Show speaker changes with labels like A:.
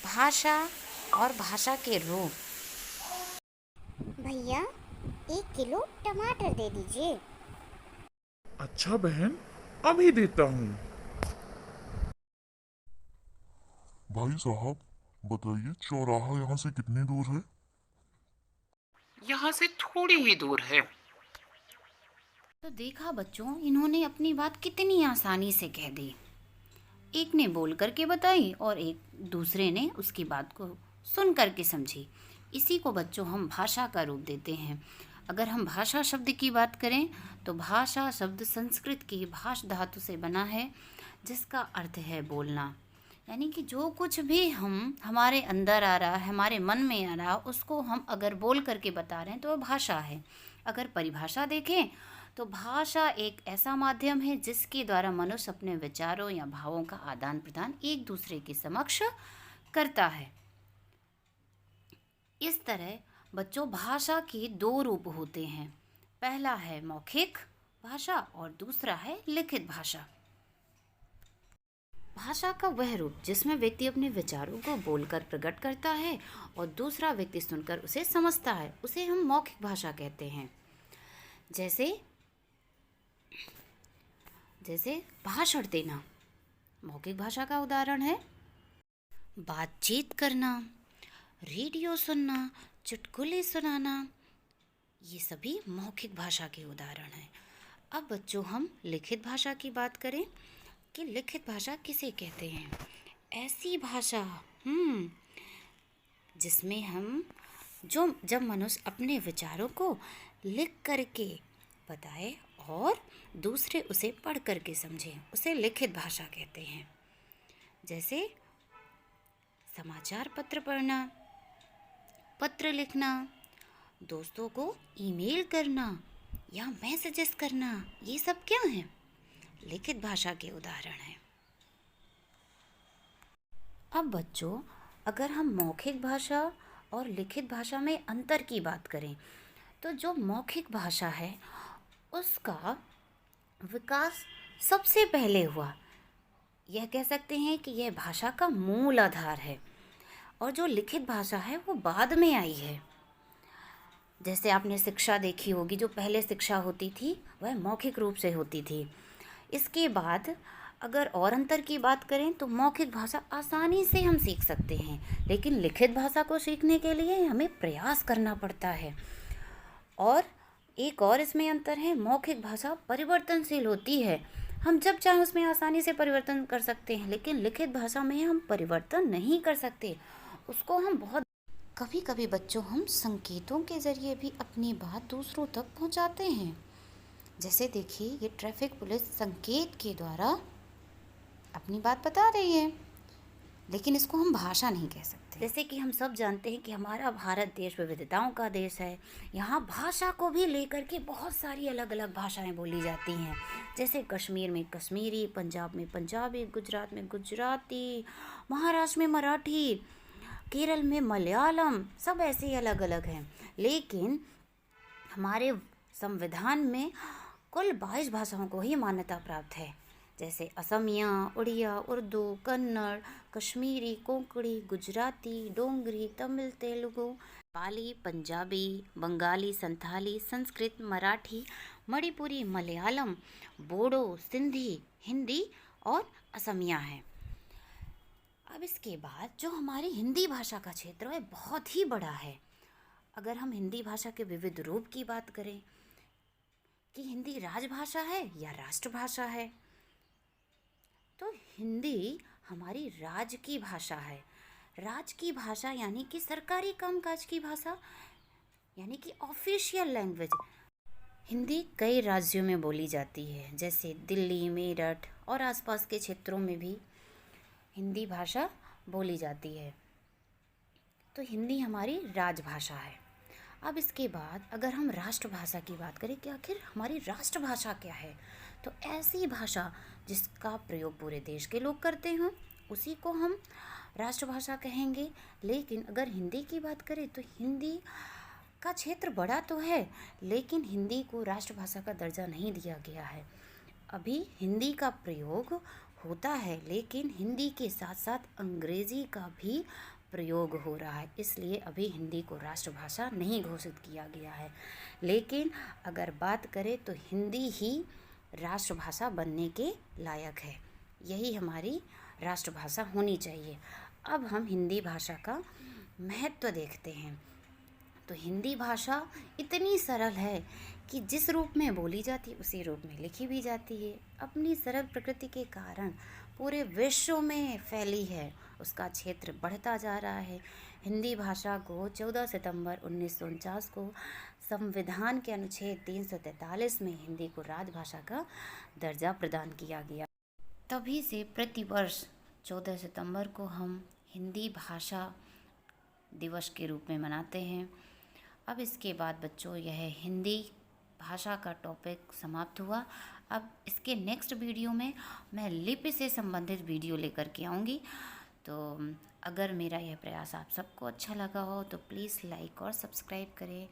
A: भाषा और भाषा के रूप।
B: भैया 1 किलो टमाटर दे दीजिए।
C: अच्छा बहन, अभी देता हूँ।
D: भाई साहब, बताइए चौराहा यहाँ से कितनी दूर है?
C: यहाँ से थोड़ी ही दूर है।
A: तो देखा बच्चों, इन्होंने अपनी बात कितनी आसानी से कह दी। एक ने बोल करके बताई और एक दूसरे ने उसकी बात को सुन करके समझी। इसी को बच्चों हम भाषा का रूप देते हैं। अगर हम भाषा शब्द की बात करें तो भाषा शब्द संस्कृत की भाष धातु से बना है, जिसका अर्थ है बोलना। यानी कि जो कुछ भी हमारे अंदर आ रहा है, हमारे मन में आ रहा, उसको हम अगर बोल करके बता रहे हैं तो वह भाषा है। अगर परिभाषा देखें तो भाषा एक ऐसा माध्यम है जिसके द्वारा मनुष्य अपने विचारों या भावों का आदान प्रदान एक दूसरे के समक्ष करता है। इस तरह बच्चों, भाषा के 2 रूप होते हैं। पहला है मौखिक भाषा और दूसरा है लिखित भाषा। भाषा का वह रूप जिसमें व्यक्ति अपने विचारों को बोलकर प्रकट करता है और दूसरा व्यक्ति सुनकर उसे समझता है, उसे हम मौखिक भाषा कहते हैं। जैसे भाषण देना मौखिक भाषा का उदाहरण है। बातचीत करना, रेडियो सुनना, चुटकुले सुनाना, ये सभी मौखिक भाषा के उदाहरण हैं। अब बच्चों, हम लिखित भाषा की बात करें कि लिखित भाषा किसे कहते हैं। ऐसी भाषा जिसमें जब मनुष्य अपने विचारों को लिख करके बताए और दूसरे उसे पढ़ करके समझे, उसे लिखित भाषा कहते हैं। जैसे समाचार पत्र पढ़ना, पत्र लिखना, दोस्तों को ईमेल करना या मैसेजेस करना, ये सब क्या है? लिखित भाषा के उदाहरण हैं। अब बच्चों, अगर हम मौखिक भाषा और लिखित भाषा में अंतर की बात करें तो जो मौखिक भाषा है उसका विकास सबसे पहले हुआ। यह कह सकते हैं कि यह भाषा का मूल आधार है। और जो लिखित भाषा है वो बाद में आई है। जैसे आपने शिक्षा देखी होगी, जो पहले शिक्षा होती थी वह मौखिक रूप से होती थी। इसके बाद अगर और अंतर की बात करें तो मौखिक भाषा आसानी से हम सीख सकते हैं, लेकिन लिखित भाषा को सीखने के लिए हमें प्रयास करना पड़ता है। और एक और इसमें अंतर है, मौखिक भाषा परिवर्तनशील होती है। हम जब चाहें उसमें आसानी से परिवर्तन कर सकते हैं, लेकिन लिखित भाषा में हम परिवर्तन नहीं कर सकते। उसको हम बहुत कभी कभी बच्चों, हम संकेतों के ज़रिए भी अपनी बात दूसरों तक पहुंचाते हैं। जैसे देखिए, ये ट्रैफिक पुलिस संकेत के द्वारा अपनी बात बता रही है, लेकिन इसको हम भाषा नहीं कह सकते। जैसे कि हम सब जानते हैं कि हमारा भारत देश विविधताओं का देश है। यहाँ भाषा को भी लेकर के बहुत सारी अलग अलग भाषाएं बोली जाती हैं। जैसे कश्मीर में कश्मीरी, पंजाब में पंजाबी, गुजरात में गुजराती, महाराष्ट्र में मराठी, केरल में मलयालम, सब ऐसे ही अलग अलग हैं। लेकिन हमारे संविधान में कुल 22 भाषाओं को ही मान्यता प्राप्त है। जैसे असमिया, उड़िया, उर्दू, कन्नड़, कश्मीरी, कोंकणी, गुजराती, डोंगरी, तमिल, तेलुगु, नेपाली, पंजाबी, बंगाली, संथाली, संस्कृत, मराठी, मणिपुरी, मलयालम, बोडो, सिंधी, हिंदी और असमिया है। अब इसके बाद जो हमारी हिंदी भाषा का क्षेत्र है बहुत ही बड़ा है। अगर हम हिंदी भाषा के विविध रूप की बात करें कि हिंदी राजभाषा है या राष्ट्रभाषा है, तो हिंदी हमारी राज्य की भाषा है। राज्य की भाषा यानी कि सरकारी कामकाज की भाषा, यानी कि ऑफिशियल लैंग्वेज। हिंदी कई राज्यों में बोली जाती है, जैसे दिल्ली, मेरठ और आसपास के क्षेत्रों में भी हिंदी भाषा बोली जाती है। तो हिंदी हमारी राजभाषा है। अब इसके बाद अगर हम राष्ट्रभाषा की बात करें कि आखिर हमारी राष्ट्रभाषा क्या है, तो ऐसी भाषा जिसका प्रयोग पूरे देश के लोग करते हों उसी को हम राष्ट्रभाषा कहेंगे। लेकिन अगर हिंदी की बात करें तो हिंदी का क्षेत्र बड़ा तो है, लेकिन हिंदी को राष्ट्रभाषा का दर्जा नहीं दिया गया है। अभी हिंदी का प्रयोग होता है, लेकिन हिंदी के साथ साथ अंग्रेज़ी का भी प्रयोग हो रहा है, इसलिए अभी हिंदी को राष्ट्रभाषा नहीं घोषित किया गया है। लेकिन अगर बात करें तो हिंदी ही राष्ट्रभाषा बनने के लायक है, यही हमारी राष्ट्रभाषा होनी चाहिए। अब हम हिंदी भाषा का महत्व देखते हैं। तो हिंदी भाषा इतनी सरल है कि जिस रूप में बोली जाती है उसी रूप में लिखी भी जाती है। अपनी सरल प्रकृति के कारण पूरे विश्व में फैली है, उसका क्षेत्र बढ़ता जा रहा है। हिंदी भाषा को 14 सितंबर 1949 को संविधान के अनुच्छेद 343 में हिंदी को राजभाषा का दर्जा प्रदान किया गया। तभी से प्रतिवर्ष 14 सितंबर को हम हिंदी भाषा दिवस के रूप में मनाते हैं। अब इसके बाद बच्चों यह हिंदी भाषा का टॉपिक समाप्त हुआ। अब इसके नेक्स्ट वीडियो में मैं लिपि से संबंधित वीडियो लेकर के आऊँगी। तो अगर मेरा यह प्रयास आप सबको अच्छा लगा हो तो प्लीज़ लाइक और सब्सक्राइब करें।